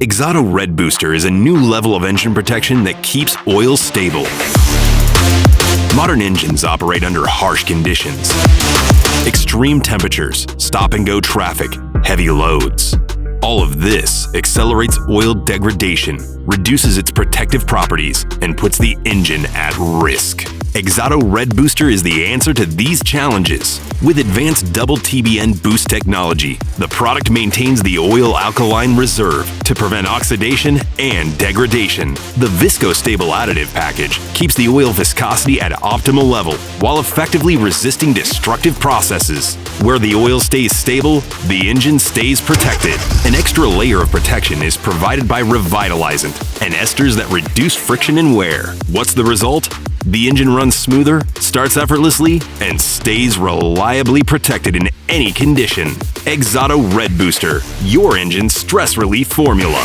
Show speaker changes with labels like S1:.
S1: XADO Red Booster is a new level of engine protection that keeps oil stable. Modern engines operate under harsh conditions. Extreme temperatures, stop-and-go traffic, heavy loads. All of this accelerates oil degradation, reduces its protective properties, and puts the engine at risk. XADO Red Booster is the answer to these challenges. With advanced double TBN boost technology, the product maintains the oil alkaline reserve to prevent oxidation and degradation. The viscostable additive package keeps the oil viscosity at optimal level while effectively resisting destructive processes. Where the oil stays stable, the engine stays protected. An extra layer of protection is provided by REVITALIZANT and esters that reduce friction and wear. What's the result? The engine runs smoother, starts effortlessly, and stays reliably protected in any condition. XADO Red Booster, your engine's stress relief formula.